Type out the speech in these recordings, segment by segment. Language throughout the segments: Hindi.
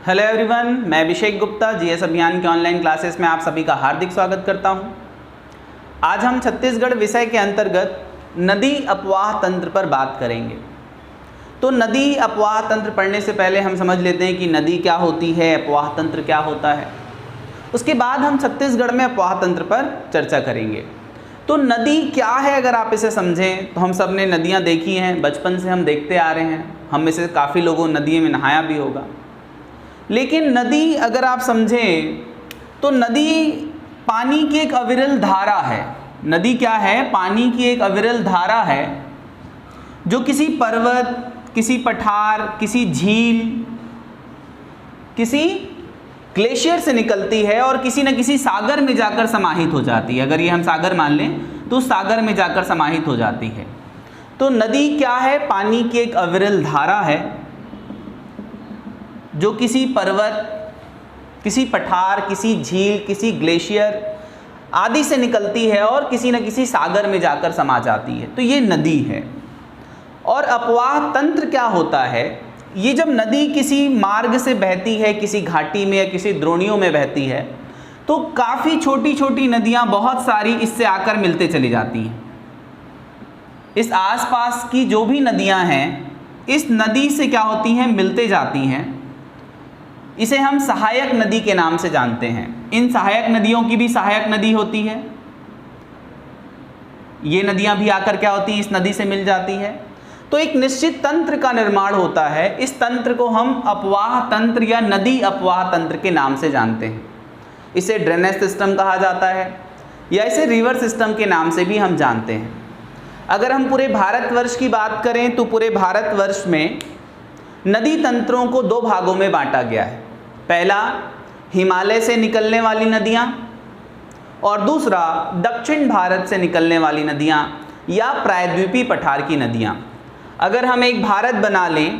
हेलो एवरीवन, मैं अभिषेक गुप्ता जीएस अभियान के ऑनलाइन क्लासेस में आप सभी का हार्दिक स्वागत करता हूं। आज हम छत्तीसगढ़ विषय के अंतर्गत नदी अपवाह तंत्र पर बात करेंगे। तो नदी अपवाह तंत्र पढ़ने से पहले हम समझ लेते हैं कि नदी क्या होती है, अपवाह तंत्र क्या होता है। उसके बाद हम छत्तीसगढ़ में अपवाह तंत्र पर चर्चा करेंगे। तो नदी क्या है, अगर आप इसे समझें तो हम सब ने नदियाँ देखी हैं, बचपन से हम देखते आ रहे हैं। हम में से काफ़ी लोगों नदियों में नहाया भी होगा। लेकिन नदी अगर आप समझें तो नदी पानी की एक अविरल धारा है। नदी क्या है? पानी की एक अविरल धारा है जो किसी पर्वत, किसी पठार, किसी झील, किसी ग्लेशियर से निकलती है और किसी न किसी सागर में जाकर समाहित हो जाती है। अगर ये हम सागर मान लें तो सागर में जाकर समाहित हो जाती है। तो नदी क्या है? पानी की एक अविरल धारा है जो किसी पर्वत, किसी पठार, किसी झील, किसी ग्लेशियर आदि से निकलती है और किसी न किसी सागर में जाकर समा जाती है। तो ये नदी है। और अपवाह तंत्र क्या होता है? ये जब नदी किसी मार्ग से बहती है, किसी घाटी में या किसी द्रोणियों में बहती है, तो काफ़ी छोटी छोटी नदियाँ बहुत सारी इससे आकर मिलते चली जाती हैं। इस आसपास की जो भी नदियाँ हैं, इस नदी से क्या होती हैं? मिलते जाती हैं। इसे हम सहायक नदी के नाम से जानते हैं। इन सहायक नदियों की भी सहायक नदी होती है। ये नदियां भी आकर क्या होती हैं? इस नदी से मिल जाती है। तो एक निश्चित तंत्र का निर्माण होता है। इस तंत्र को हम अपवाह तंत्र या नदी अपवाह तंत्र के नाम से जानते हैं। इसे ड्रेनेज सिस्टम कहा जाता है या इसे रिवर सिस्टम के नाम से भी हम जानते हैं। अगर हम पूरे भारतवर्ष की बात करें तो पूरे भारतवर्ष में नदी तंत्रों को दो भागों में बांटा गया है। पहला हिमालय से निकलने वाली नदियाँ और दूसरा दक्षिण भारत से निकलने वाली नदियाँ या प्रायद्वीपीय पठार की नदियाँ। अगर हम एक भारत बना लें,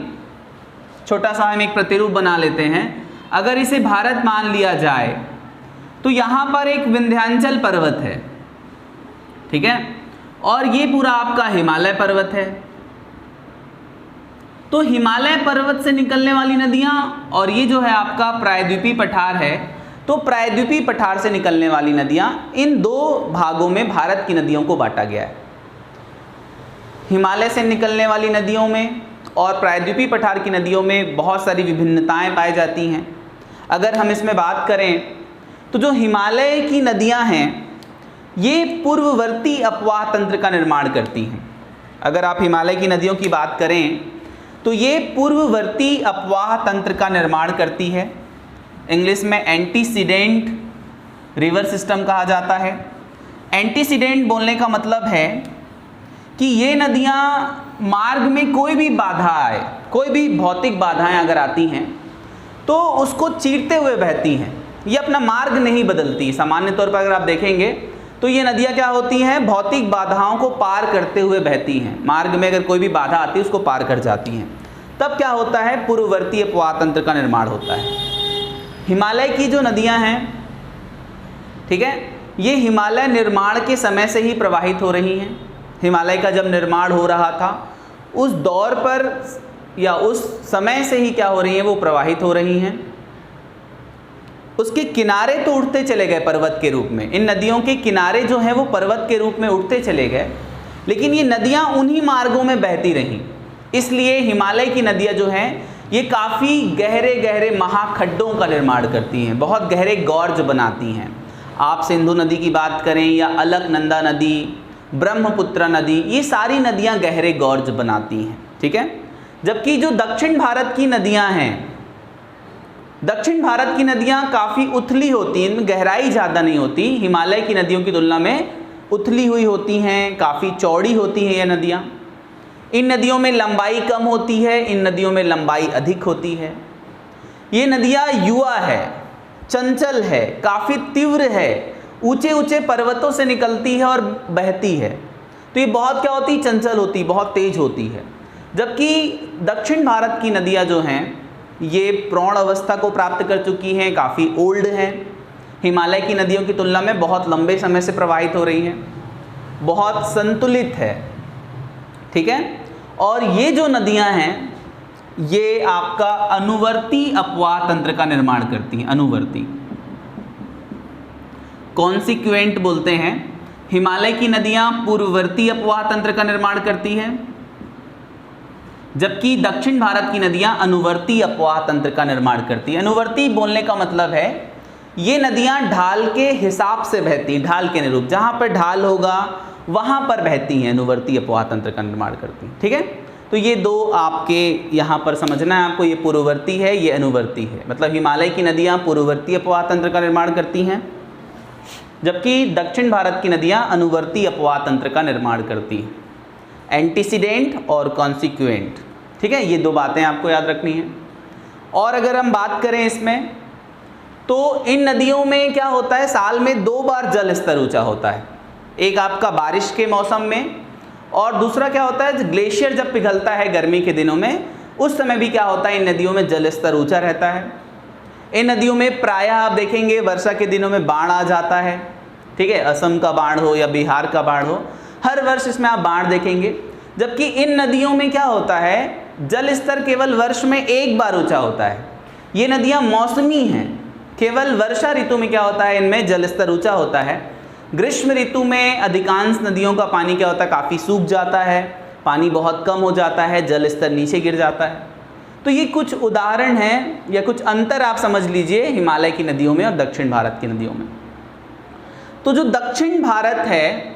छोटा सा हम एक प्रतिरूप बना लेते हैं। अगर इसे भारत मान लिया जाए तो यहाँ पर एक विंध्याचल पर्वत है, ठीक है, और ये पूरा आपका हिमालय पर्वत है। तो हिमालय पर्वत से निकलने वाली नदियाँ और ये जो है आपका प्रायद्वीपीय पठार है, तो प्रायद्वीपीय पठार से निकलने वाली नदियाँ, इन दो भागों में भारत की नदियों को बांटा गया है। हिमालय से निकलने वाली नदियों में और प्रायद्वीपीय पठार की नदियों में बहुत सारी विभिन्नताएं पाई जाती हैं। अगर हम इसमें बात करें तो जो हिमालय की नदियाँ हैं ये पूर्ववर्ती अपवाह तंत्र का निर्माण करती हैं। अगर आप हिमालय की नदियों की बात करें तो ये पूर्ववर्ती अपवाह तंत्र का निर्माण करती है। इंग्लिश में एंटीसीडेंट रिवर सिस्टम कहा जाता है। एंटीसीडेंट बोलने का मतलब है कि ये नदियाँ मार्ग में कोई भी बाधा आए, कोई भी भौतिक बाधाएं अगर आती हैं तो उसको चीरते हुए बहती हैं। ये अपना मार्ग नहीं बदलती। सामान्य तौर पर अगर आप देखेंगे तो ये नदियाँ क्या होती हैं? भौतिक बाधाओं को पार करते हुए बहती हैं। मार्ग में अगर कोई भी बाधा आती है उसको पार कर जाती हैं। तब क्या होता है? पूर्ववर्ती अपवाह तंत्र का निर्माण होता है। हिमालय की जो नदियाँ हैं, ठीक है, ये हिमालय निर्माण के समय से ही प्रवाहित हो रही हैं। हिमालय का जब निर्माण हो रहा था उस दौर पर या उस समय से ही क्या हो रही हैं? वो प्रवाहित हो रही हैं। उसके किनारे तो उठते चले गए पर्वत के रूप में। इन नदियों के किनारे जो हैं वो पर्वत के रूप में उठते चले गए, लेकिन ये नदियाँ उन्हीं मार्गों में बहती रहीं। इसलिए हिमालय की नदियाँ जो हैं ये काफ़ी गहरे गहरे महाखड्डों का निर्माण करती हैं, बहुत गहरे गॉर्ज बनाती हैं। आप सिंधु नदी की बात करें या अलकनंदा नदी, ब्रह्मपुत्र नदी, ये सारी नदियाँ गहरे गॉर्ज बनाती हैं, ठीक है। जबकि जो दक्षिण भारत की नदियाँ हैं, दक्षिण भारत की नदियाँ काफ़ी उथली होती हैं, इनमें गहराई ज़्यादा नहीं होती। हिमालय की नदियों की तुलना में उथली हुई होती हैं, काफ़ी चौड़ी होती हैं ये नदियाँ। इन नदियों में लंबाई कम होती है, इन नदियों में लंबाई अधिक होती है। ये नदियाँ युवा है, चंचल है, काफ़ी तीव्र है, ऊंचे ऊंचे पर्वतों से निकलती है और बहती है। तो ये बहुत क्या होती? चंचल होती, बहुत तेज होती है। जबकि दक्षिण भारत की नदियाँ जो हैं ये प्रौढ़ अवस्था को प्राप्त कर चुकी हैं, काफ़ी ओल्ड हैं। हिमालय की नदियों की तुलना में बहुत लंबे समय से प्रवाहित हो रही हैं, बहुत संतुलित है, ठीक है। और ये जो नदियां हैं ये आपका अनुवर्ती अपवाह तंत्र का निर्माण करती हैं। अनुवर्ती, कॉन्सिक्वेंट बोलते हैं। हिमालय की नदियां पूर्ववर्ती अपवाह तंत्र का निर्माण करती हैं, जबकि दक्षिण भारत की नदियां अनुवर्ती अपवाह तंत्र का निर्माण करती हैं। अनुवर्ती बोलने का मतलब है ये नदियां ढाल के हिसाब से बहती हैं, ढाल के अनुरूप, जहां पर ढाल होगा वहां पर बहती हैं, अनुवर्ती अपवाह तंत्र का निर्माण करती हैं। ठीक है, तो ये दो आपके यहाँ पर समझना है आपको, ये पूर्ववर्ती है, ये अनुवर्ती है। मतलब हिमालय की नदियाँ पूर्ववर्ती अपवाह तंत्र का निर्माण करती हैं, जबकि दक्षिण भारत की नदियाँ अनुवर्ती अपवाह तंत्र का निर्माण करती हैं। एंटीसीडेंट और कॉन्सिक्वेंट, ठीक है, ये दो बातें आपको याद रखनी है। और अगर हम बात करें इसमें, तो इन नदियों में क्या होता है, साल में 2 बार जल स्तर ऊंचा होता है। एक आपका बारिश के मौसम में, और दूसरा क्या होता है, ग्लेशियर जब पिघलता है गर्मी के दिनों में, उस समय भी क्या होता है, इन नदियों में जल स्तर ऊंचा रहता है। इन नदियों में प्रायः आप देखेंगे वर्षा के दिनों में बाढ़ आ जाता है। ठीक है, असम का बाढ़ हो या बिहार का बाढ़ हो, हर वर्ष इसमें आप बाढ़ देखेंगे। जबकि इन नदियों में क्या होता है, जल स्तर केवल वर्ष में 1 बार ऊंचा होता है। ये नदियाँ मौसमी हैं, केवल वर्षा ऋतु में क्या होता है, इनमें जल स्तर ऊंचा होता है। ग्रीष्म ऋतु में अधिकांश नदियों का पानी क्या होता है, काफ़ी सूख जाता है, पानी बहुत कम हो जाता है, जल स्तर नीचे गिर जाता है। तो ये कुछ उदाहरण हैं या कुछ अंतर आप समझ लीजिए हिमालय की नदियों में और दक्षिण भारत की नदियों में। तो जो दक्षिण भारत है,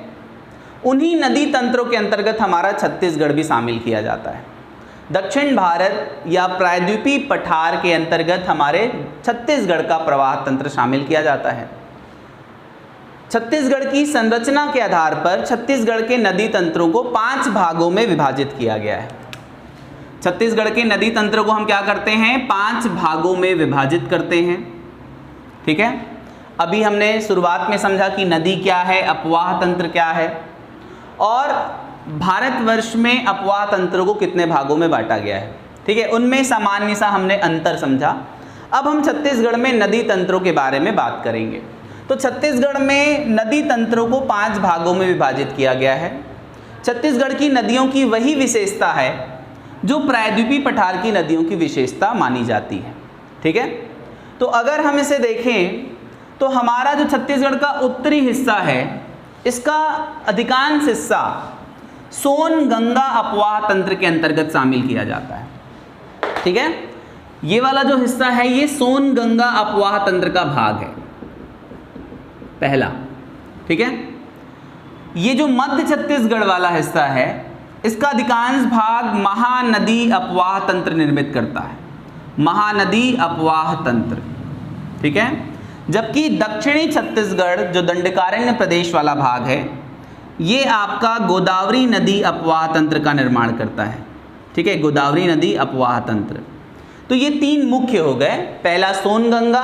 उन्हीं नदी तंत्रों के अंतर्गत हमारा छत्तीसगढ़ भी शामिल किया जाता है। दक्षिण भारत या प्रायद्वीपीय पठार के अंतर्गत हमारे छत्तीसगढ़ का प्रवाह तंत्र शामिल किया जाता है। छत्तीसगढ़ की संरचना के आधार पर छत्तीसगढ़ के नदी तंत्रों को 5 भागों में विभाजित किया गया है। छत्तीसगढ़ के नदी तंत्रों को हम क्या करते हैं, 5 भागों में विभाजित करते हैं। ठीक है, अभी हमने शुरुआत में समझा कि नदी क्या है, अपवाह तंत्र क्या है, और भारतवर्ष में अपवाह तंत्रों को कितने भागों में बांटा गया है। ठीक है, उनमें सामान्य सा हमने अंतर समझा। अब हम छत्तीसगढ़ में नदी तंत्रों के बारे में बात करेंगे। तो छत्तीसगढ़ में नदी तंत्रों को 5 भागों में विभाजित किया गया है। छत्तीसगढ़ की नदियों की वही विशेषता है जो प्रायद्वीपीय पठार की नदियों की विशेषता मानी जाती है। ठीक है, तो अगर हम इसे देखें तो हमारा जो छत्तीसगढ़ का उत्तरी हिस्सा है, इसका अधिकांश हिस्सा सोन गंगा अपवाह तंत्र के अंतर्गत शामिल किया जाता है। ठीक है, ये वाला जो हिस्सा है ये सोन गंगा अपवाह तंत्र का भाग है, पहला। ठीक है, ये जो मध्य छत्तीसगढ़ वाला हिस्सा है, इसका अधिकांश भाग महानदी अपवाह तंत्र निर्मित करता है, महानदी अपवाह तंत्र। ठीक है, जबकि दक्षिणी छत्तीसगढ़ जो दंडकारण्य प्रदेश वाला भाग है, ये आपका गोदावरी नदी अपवाह तंत्र का निर्माण करता है। ठीक है, गोदावरी नदी अपवाह तंत्र। तो ये 3 मुख्य हो गए, पहला सोनगंगा,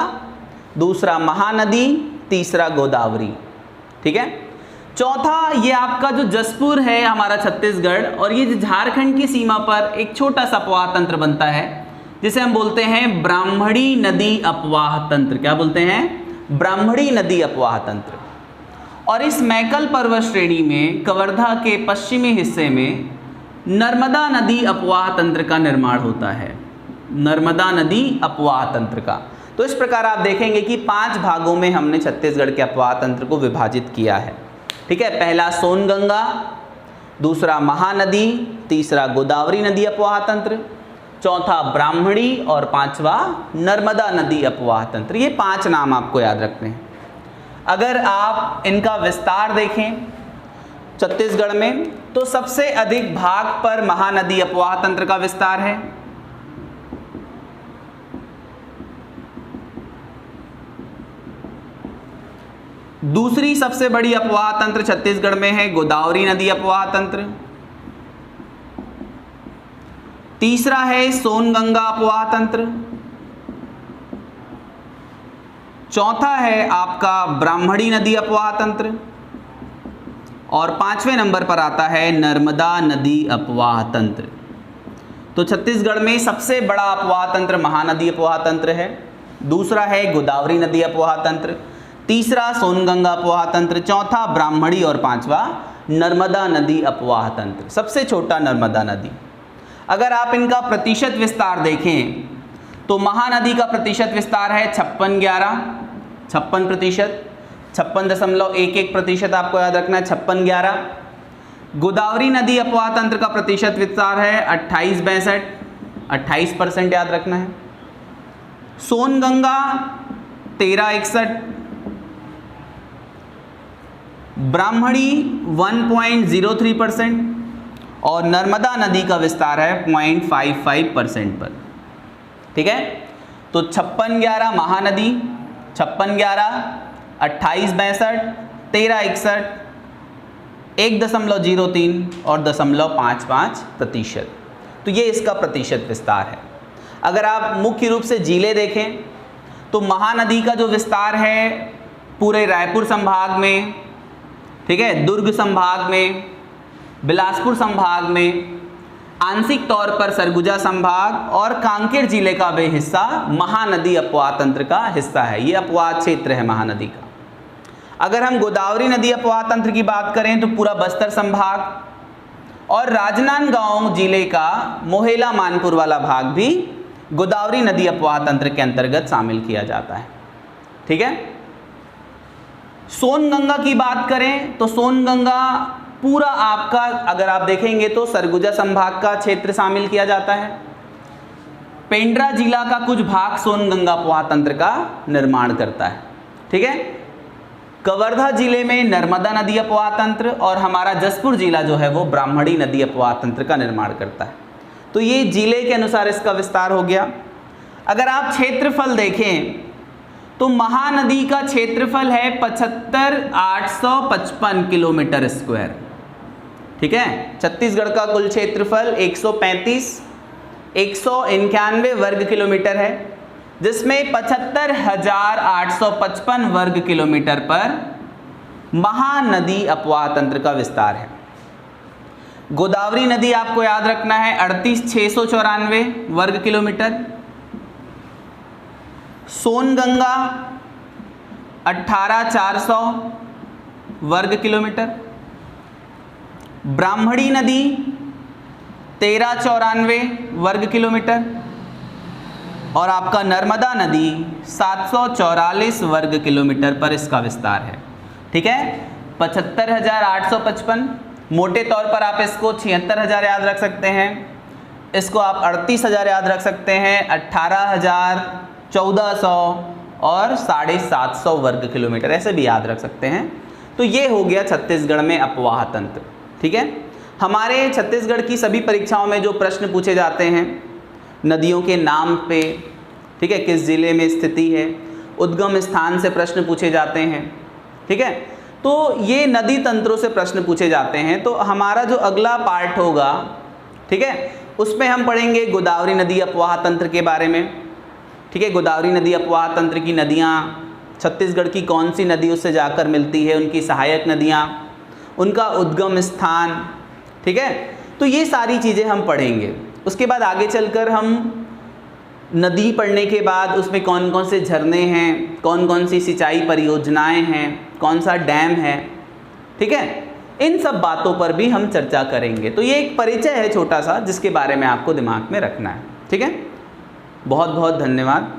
दूसरा महानदी, तीसरा गोदावरी। ठीक है, चौथा ये आपका जो जसपुर है हमारा छत्तीसगढ़, और ये झारखंड की सीमा पर एक छोटा सा अपवाह तंत्र बनता है, जिसे हम बोलते हैं ब्राह्मणी नदी अपवाह तंत्र। क्या बोलते हैं, ब्राह्मणी नदी अपवाह तंत्र। और इस मैकल पर्वत श्रेणी में कवर्धा के पश्चिमी हिस्से में नर्मदा नदी अपवाह तंत्र का निर्माण होता है, नर्मदा नदी अपवाह तंत्र का। तो इस प्रकार आप देखेंगे कि 5 भागों में हमने छत्तीसगढ़ के अपवाह तंत्र को विभाजित किया है। ठीक है, पहला सोनगंगा, दूसरा महानदी, तीसरा गोदावरी नदी अपवाह तंत्र, चौथा ब्राह्मणी और 5वां नर्मदा नदी अपवाह तंत्र। ये 5 नाम आपको याद रखने हैं। अगर आप इनका विस्तार देखें छत्तीसगढ़ में, तो सबसे अधिक भाग पर महानदी अपवाह तंत्र का विस्तार है। दूसरी सबसे बड़ी अपवाह तंत्र छत्तीसगढ़ में है गोदावरी नदी अपवाह तंत्र। तीसरा है सोनगंगा अपवाह तंत्र। चौथा है आपका ब्राह्मणी नदी अपवाह तंत्र, और 5वें नंबर पर आता है नर्मदा नदी अपवाह तंत्र। तो छत्तीसगढ़ में सबसे बड़ा अपवाह तंत्र महानदी अपवाह तंत्र है, दूसरा है गोदावरी नदी अपवाह तंत्र, तीसरा सोनगंगा अपवाह तंत्र, चौथा ब्राह्मणी और 5वां नर्मदा नदी अपवाह तंत्र। सबसे छोटा नर्मदा नदी। अगर आप इनका प्रतिशत विस्तार देखें तो महानदी का प्रतिशत विस्तार है 56.11 56.11% आपको याद रखना है 56.11। गोदावरी नदी अपवाह तंत्र का प्रतिशत विस्तार है 28.62 याद रखना है। सोनगंगा 13.61, ब्राह्मणी 1.03% और नर्मदा नदी का विस्तार है 0.55% पर। ठीक है, तो 56.11 महानदी, 56.11, 28.62, 13.61, 1.03 और 0.55%। तो ये इसका प्रतिशत विस्तार है। अगर आप मुख्य रूप से जिले देखें तो महानदी का जो विस्तार है पूरे रायपुर संभाग में, ठीक है, दुर्ग संभाग में, बिलासपुर संभाग में, आंशिक तौर पर सरगुजा संभाग और कांकेर जिले का भी हिस्सा महानदी अपवाह तंत्र का हिस्सा है। ये अपवाह क्षेत्र है महानदी का। अगर हम गोदावरी नदी अपवाह तंत्र की बात करें तो पूरा बस्तर संभाग और राजनांदगांव जिले का मोहेला मानपुर वाला भाग भी गोदावरी नदी अपवाह तंत्र के अंतर्गत शामिल किया जाता है। ठीक है, सोनगंगा की बात करें तो सोनगंगा पूरा आपका अगर आप देखेंगे तो सरगुजा संभाग का क्षेत्र शामिल किया जाता है। पेंड्रा जिला का कुछ भाग सोनगंगा अपवाह तंत्र का निर्माण करता है। ठीक है, कवर्धा जिले में नर्मदा नदी अपवाह तंत्र और हमारा जसपुर जिला जो है वो ब्राह्मणी नदी अपवाह तंत्र का निर्माण करता है। तो ये जिले के अनुसार इसका विस्तार हो गया। अगर आप क्षेत्रफल देखें तो महानदी का क्षेत्रफल है 75,855 किलोमीटर स्क्वायर। ठीक है, छत्तीसगढ़ का कुल क्षेत्रफल 191 वर्ग किलोमीटर है, जिसमें 75,855 वर्ग किलोमीटर पर महानदी अपवाह तंत्र का विस्तार है। गोदावरी नदी आपको याद रखना है 38,694 वर्ग किलोमीटर, सोनगंगा 18,400 वर्ग किलोमीटर, ब्राह्मणी नदी 1394 वर्ग किलोमीटर और आपका नर्मदा नदी 744 वर्ग किलोमीटर पर इसका विस्तार है। ठीक है, 75,855, मोटे तौर पर आप इसको 76,000 याद रख सकते हैं, इसको आप 38,000 याद रख सकते हैं, 18,000, 1,400 और 750 वर्ग किलोमीटर ऐसे भी याद रख सकते हैं। तो ये हो गया छत्तीसगढ़ में अपवाह तंत्र। ठीक है, हमारे छत्तीसगढ़ की सभी परीक्षाओं में जो प्रश्न पूछे जाते हैं नदियों के नाम पे, ठीक है, किस जिले में स्थिति है, उद्गम स्थान से प्रश्न पूछे जाते हैं। ठीक है, तो ये नदी तंत्रों से प्रश्न पूछे जाते हैं। तो हमारा जो अगला पार्ट होगा, ठीक है, उसमें हम पढ़ेंगे गोदावरी नदी अपवाह तंत्र के बारे में। ठीक है, गोदावरी नदी अपवाह तंत्र की नदियाँ छत्तीसगढ़ की कौन सी नदियों से जाकर मिलती है, उनकी सहायक नदियाँ, उनका उद्गम स्थान। ठीक है, तो ये सारी चीज़ें हम पढ़ेंगे। उसके बाद आगे चलकर हम नदी पढ़ने के बाद उसमें कौन कौन से झरने हैं, कौन कौन सी सिंचाई परियोजनाएं हैं, कौन सा डैम है, ठीक है, इन सब बातों पर भी हम चर्चा करेंगे। तो ये एक परिचय है छोटा सा जिसके बारे में आपको दिमाग में रखना है। ठीक है, बहुत बहुत धन्यवाद।